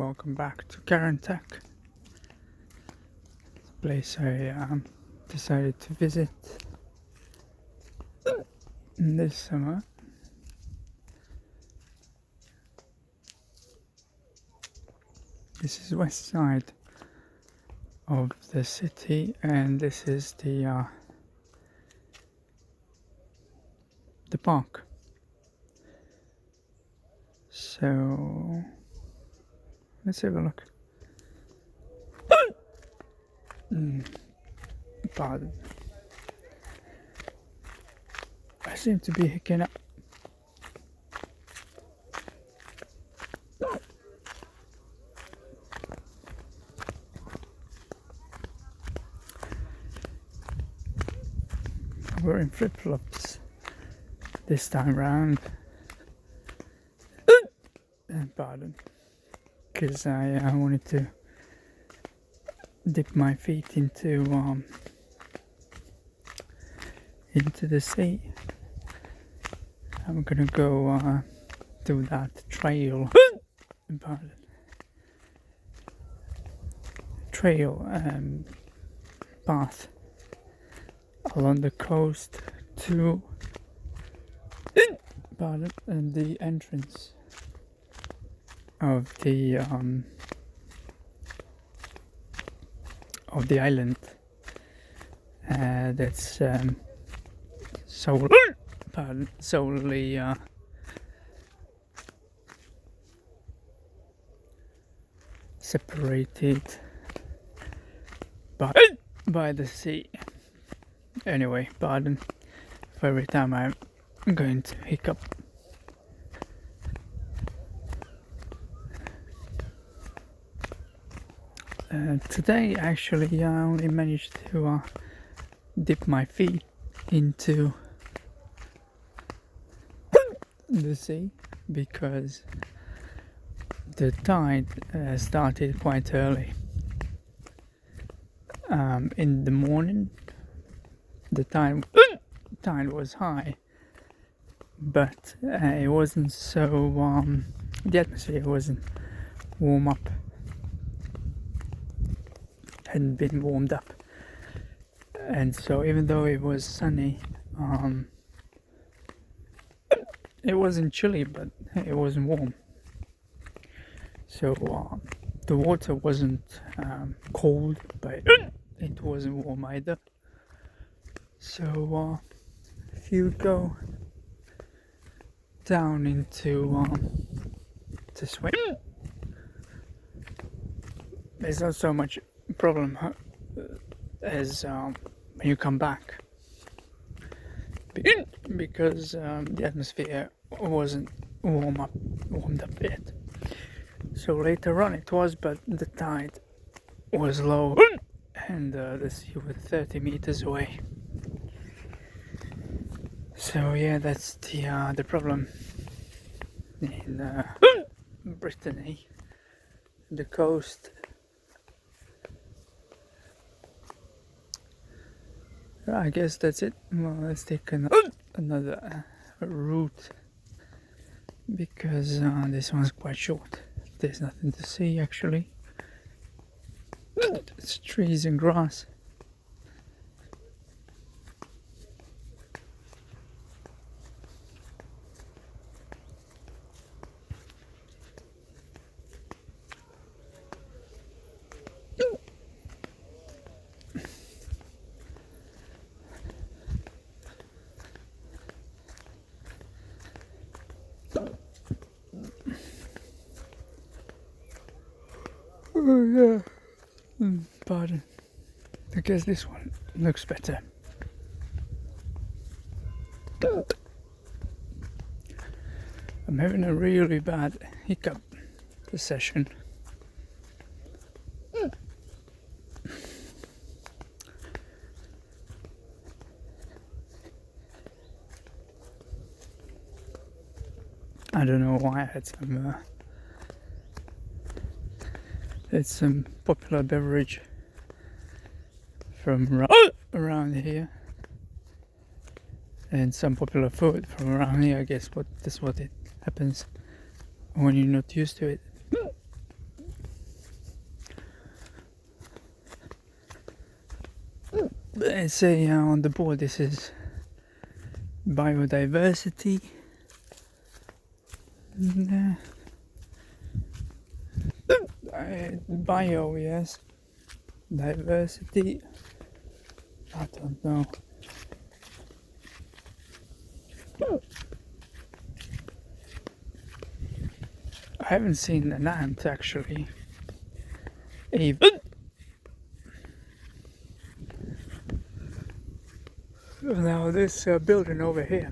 Welcome back to Carantec, the place I decided to visit this summer. This is west side of the city, and this is the park. So let's have a look. Pardon. I seem to be hicking up. I'm wearing flip-flops this time round. Pardon. Because I wanted to dip my feet into the sea. I'm gonna go do that trail. Pardon. Trail path along the coast to and the entrance of the island that's solely separated by the sea. Anyway, pardon for every time I'm going to hiccup. Today actually I only managed to dip my feet into the sea because the tide started quite early. In the morning the tide was high, but it wasn't so the atmosphere wasn't warm up, hadn't been warmed up, and so even though it was sunny, it wasn't chilly, but it wasn't warm. So the water wasn't cold, but it wasn't warm either. So if you go down into to swim, there's not so much problem as when you come back, because the atmosphere wasn't warmed up yet. So later on it was, but the tide was low and the sea was 30 meters away. So yeah, that's the problem in Brittany, the coast. I guess that's it. Well, let's take another route, because this one's quite short. There's nothing to see actually. It's trees and grass. Oh yeah. Pardon. I guess this one looks better. I'm having a really bad hiccup this session. I don't know why I had some it's some popular beverage from around here, and some popular food from around here. I guess that's what it happens when you're not used to it. They say on the board this is biodiversity. Bio, yes. Diversity. I don't know. I haven't seen an ant actually. Even. Now this building over here,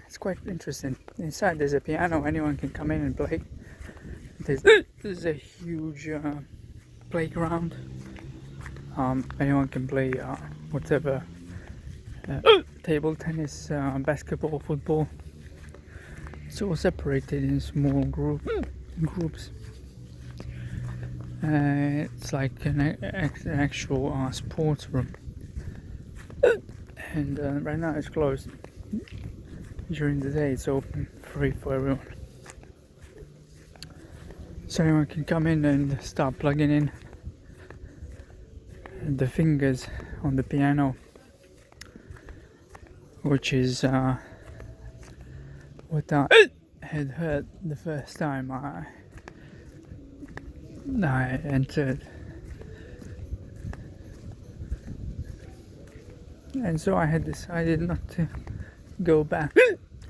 it's quite interesting. Inside there's a piano, anyone can come in and play. There's a huge playground. Anyone can play whatever, table tennis, basketball, football. It's all separated in small groups. It's like an actual sports room. And right now it's closed. During the day it's open, free for everyone. So anyone can come in and start plugging in the fingers on the piano, which is what I had heard the first time I entered. And so I had decided not to go back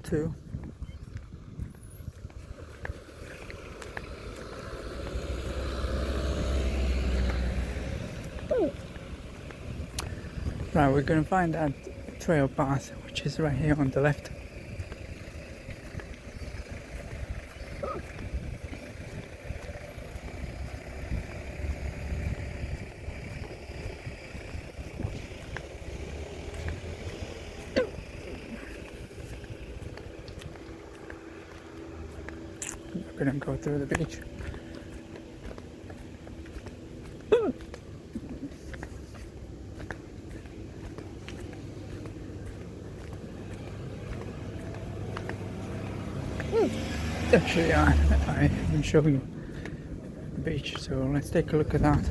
to. Right, we're gonna find that trail path, which is right here on the left. We're gonna go through the beach. Actually, I can show you the beach, so let's take a look at that.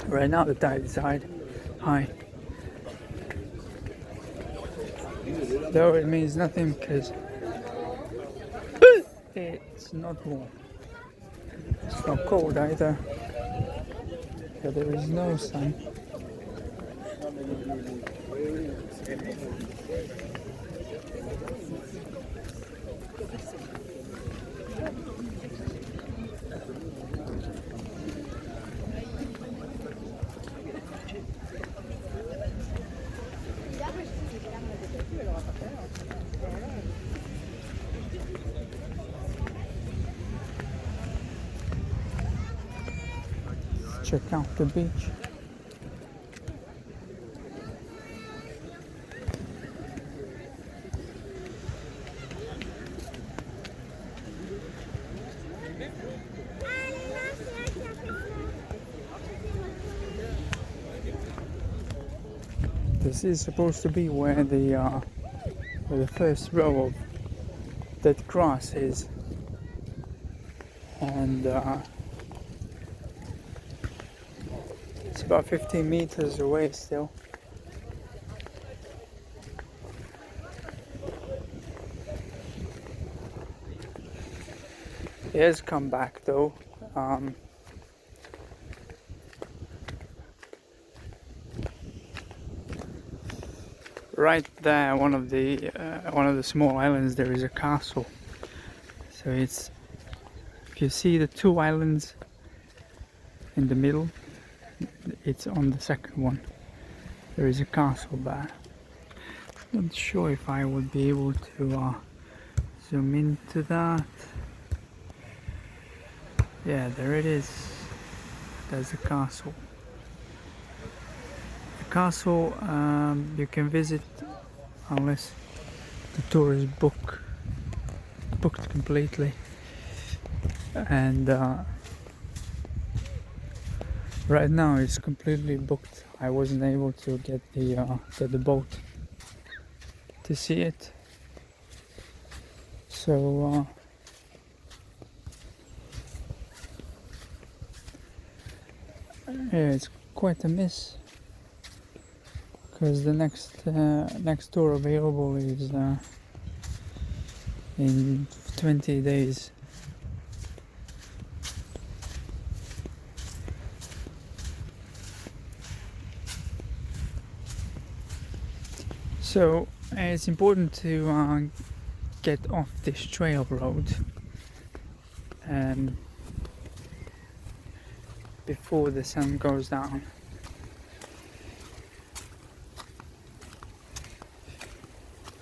Right now the tide is high. Though it means nothing because it's not warm. It's not cold either. But there is no sun. Check out the beach. This is supposed to be where the first row of dead grass is, and it's about 15 meters away still. It has come back though. Right there, one of the small islands, there is a castle. So it's, if you see the two islands in the middle, it's on the second one. There is a castle there. Not sure if I would be able to zoom into that. Yeah, there it is. There's a castle. The castle you can visit unless the tour is booked completely. And right now it's completely booked. I wasn't able to get the boat to see it. So Yeah, it's quite a miss because the next tour available is in 20 days. So it's important to get off this trail road before the sun goes down,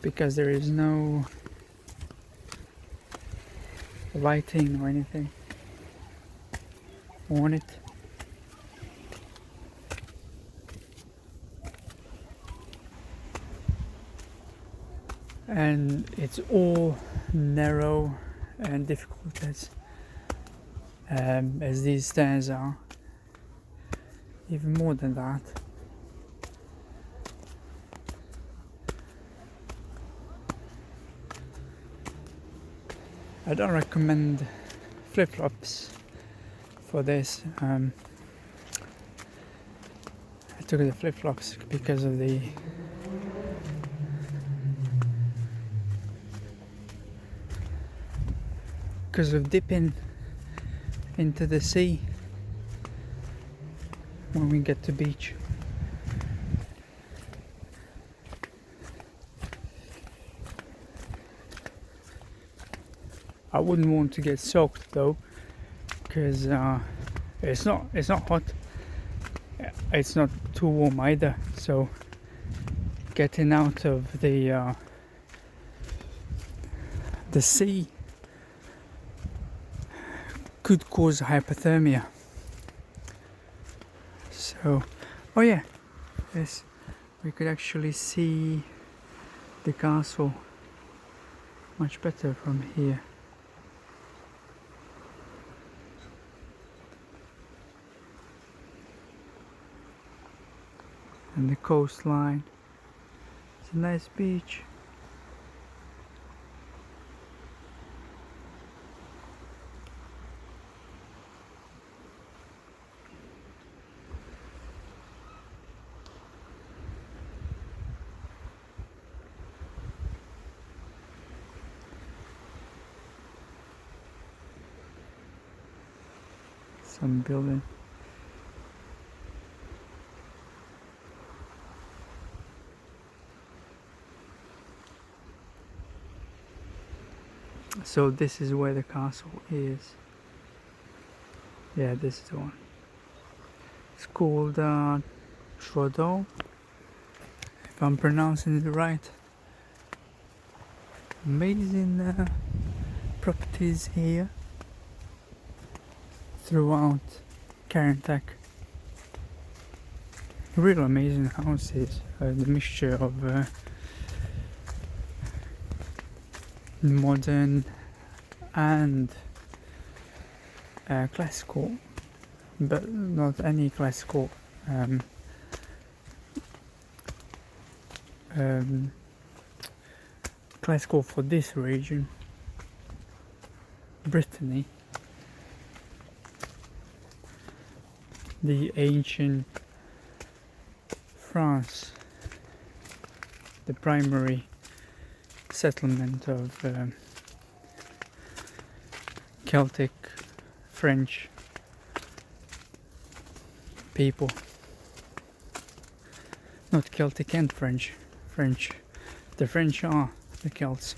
because there is no lighting or anything on it. And it's all narrow and difficult as these stairs are, even more than that. I don't recommend flip-flops for this. I took the flip-flops because of dipping into the sea when we get to beach. I wouldn't want to get soaked though, because it's not hot. It's not too warm either. So getting out of the sea could cause hypothermia. So, oh yeah, yes, we could actually see the castle much better from here. And the coastline. It's a nice beach. Some building. So this is where the castle is. Yeah, this is the one. It's called Trudeau, if I'm pronouncing it right. Amazing properties here throughout Carantec. Real amazing houses. The mixture of modern and classical, but not any classical. Classical for this region, Brittany, the ancient France, the primary settlement of Celtic French people. Not Celtic and French. The French are the Celts.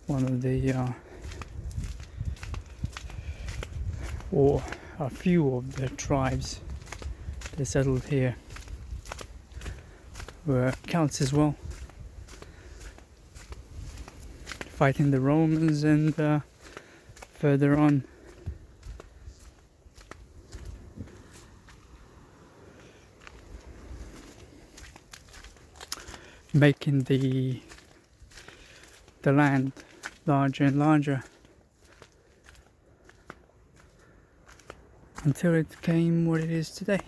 One of the or a few of the tribes that settled here were Celts as well, fighting the Romans, and further on making the land larger and larger until it became what it is today.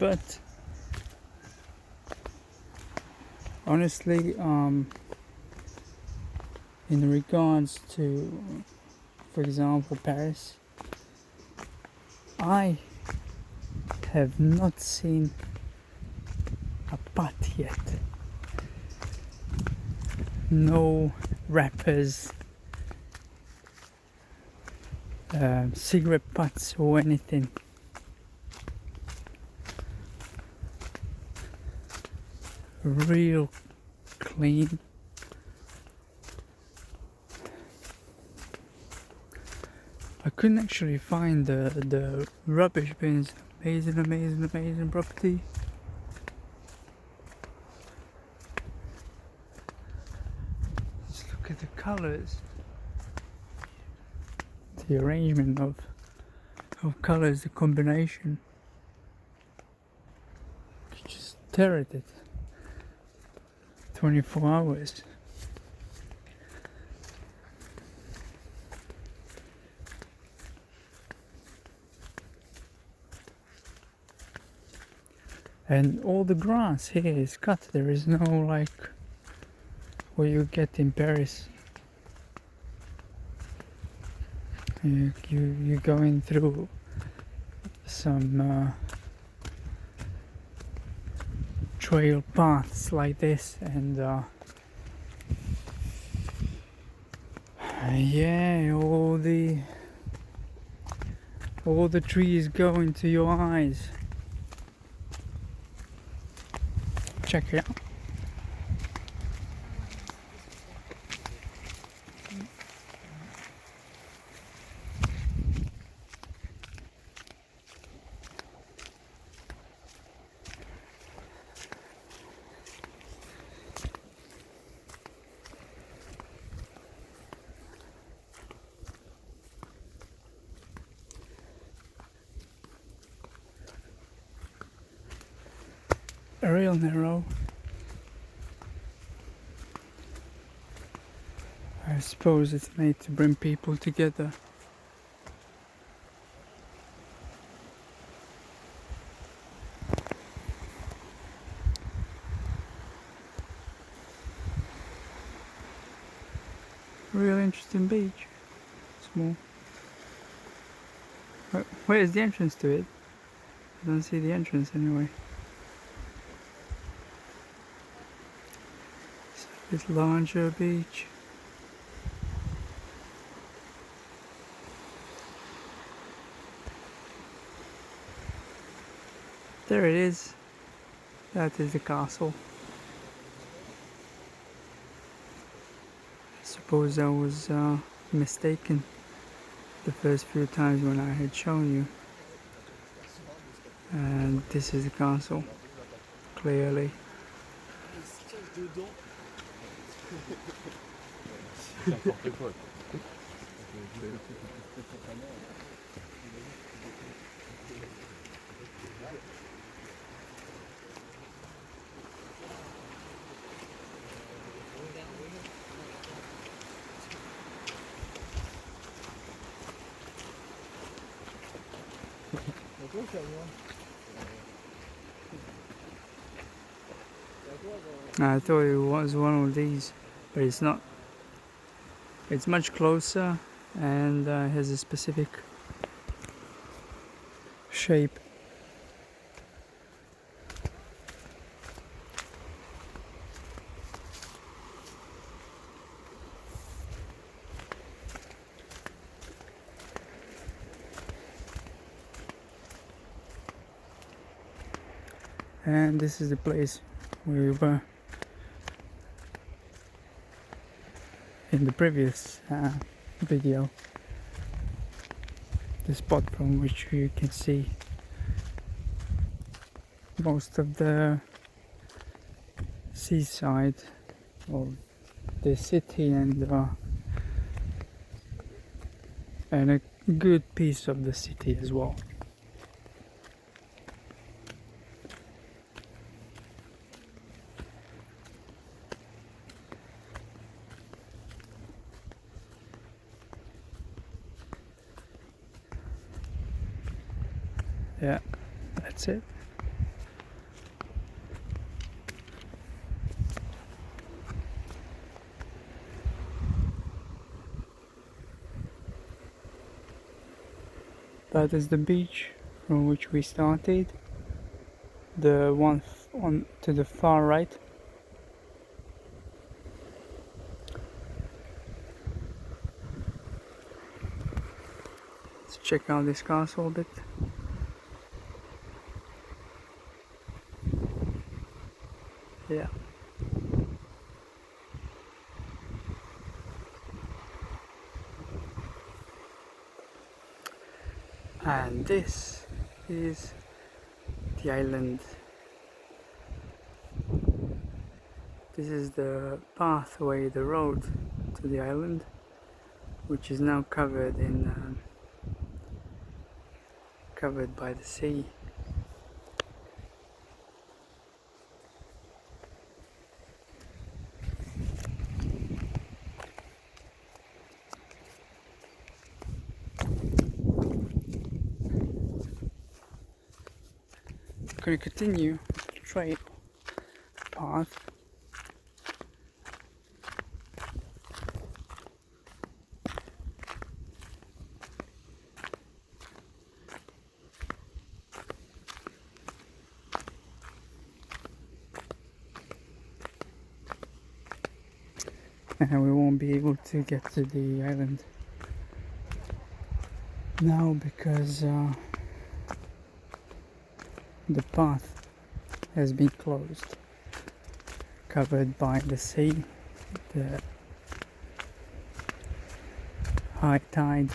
But honestly, in regards to, for example, Paris, I have not seen a pot yet. No wrappers, cigarette butts or anything. Real clean. I couldn't actually find the rubbish bins. Amazing property. Just look at the colours. The arrangement of colours, the combination. You just stare at it 24 hours. And all the grass here is cut. There is no like what you get in Paris. You're going through some trail paths like this, and yeah, all the trees go into your eyes. Check it out. Real narrow. I suppose it's made to bring people together. Real interesting beach. Small. Where's the entrance to it? I don't see the entrance anyway. It's a bit larger beach. There it is. That is the castle. I suppose I was mistaken the first few times when I had shown you. And this is the castle, clearly. I thought it was one of these, but it's not. It's much closer and has a specific shape. And this is the place we were in the previous video, the spot from which you can see most of the seaside of the city and a good piece of the city as well. Yeah, that's it. That is the beach from which we started, the one on to the far right. Let's check out this castle a bit. Yeah. And this is the island. This is the pathway, the road to the island, which is now covered covered by the sea. Going to continue the trail path. And we won't be able to get to the island now because the path has been closed, covered by the sea, the high tide.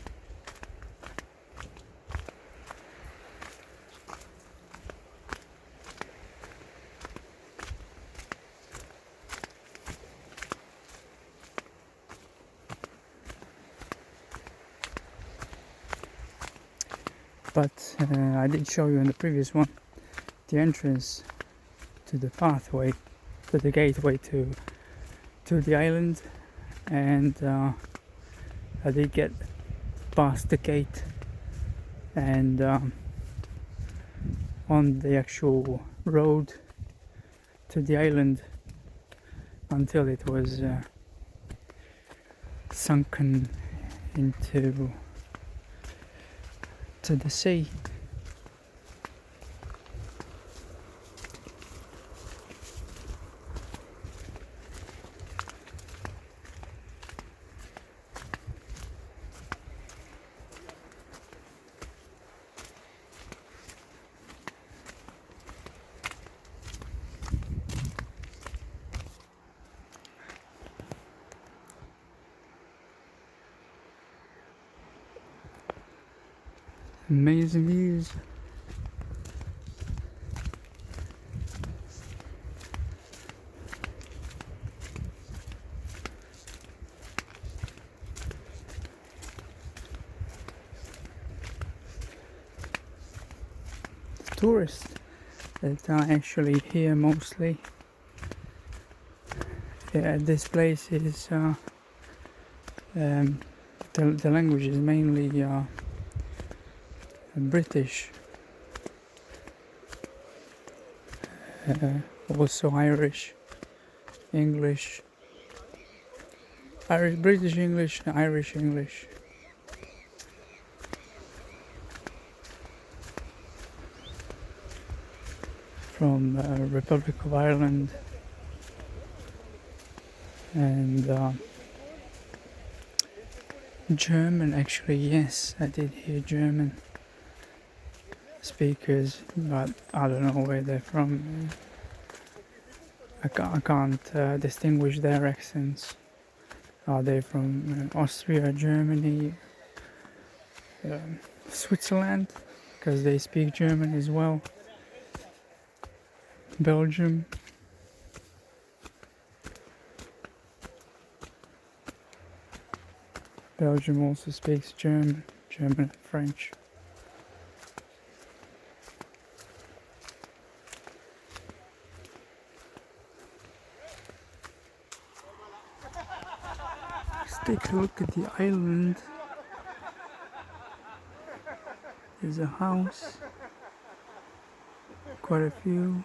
But I did show you in the previous one the entrance to the pathway, to the gateway to the island, and I did get past the gate and on the actual road to the island until it was sunken into the sea. Amazing views. Tourists that are actually here mostly. Yeah, this place is the language is mainly British, also Irish, English, British English, Irish English. From Republic of Ireland and German. Actually, yes, I did hear German speakers, but I don't know where they're from. I can't distinguish their accents. Are they from Austria, Germany, Switzerland? Because they speak German as well. Belgium. Belgium also speaks German and French. Let's take a look at the island. There's a house, quite a few.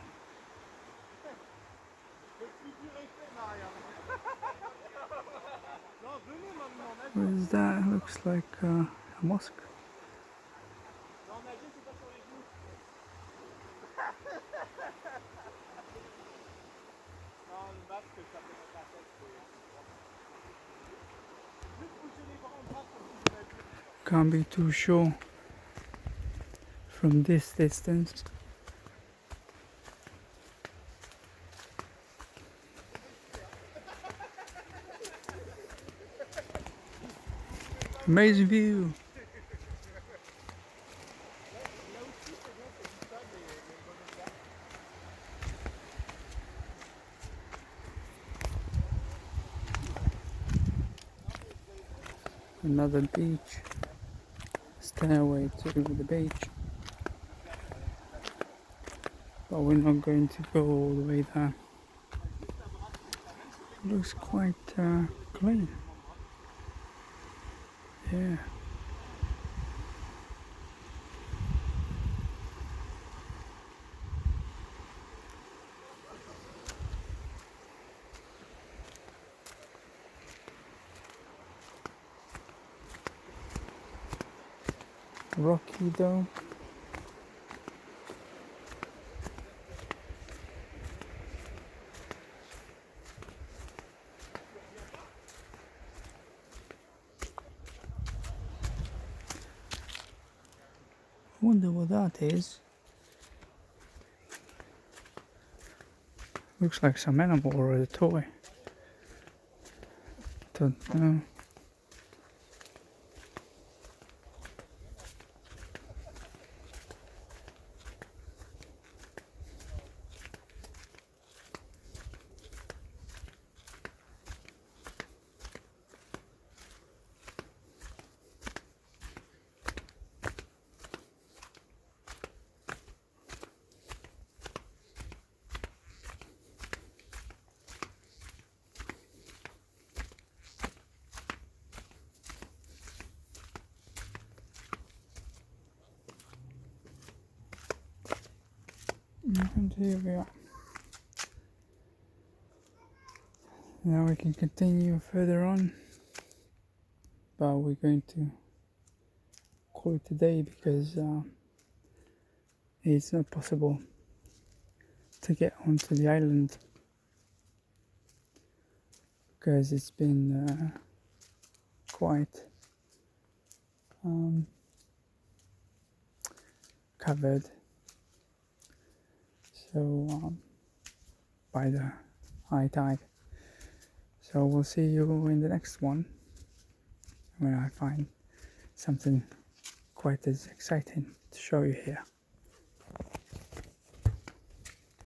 What is that? Looks like a mosque. can't be too sure from this distance. Amazing view. Another beach. Stairway to the beach. But we're not going to go all the way there. It looks quite clean. Yeah. Rocky though. I wonder what that is. Looks like some animal or a toy. Don't know. And here we are. Now we can continue further on, but we're going to call it a day because it's not possible to get onto the island because it's been quite covered by the high tide. So we'll see you in the next one when I find something quite as exciting to show you here.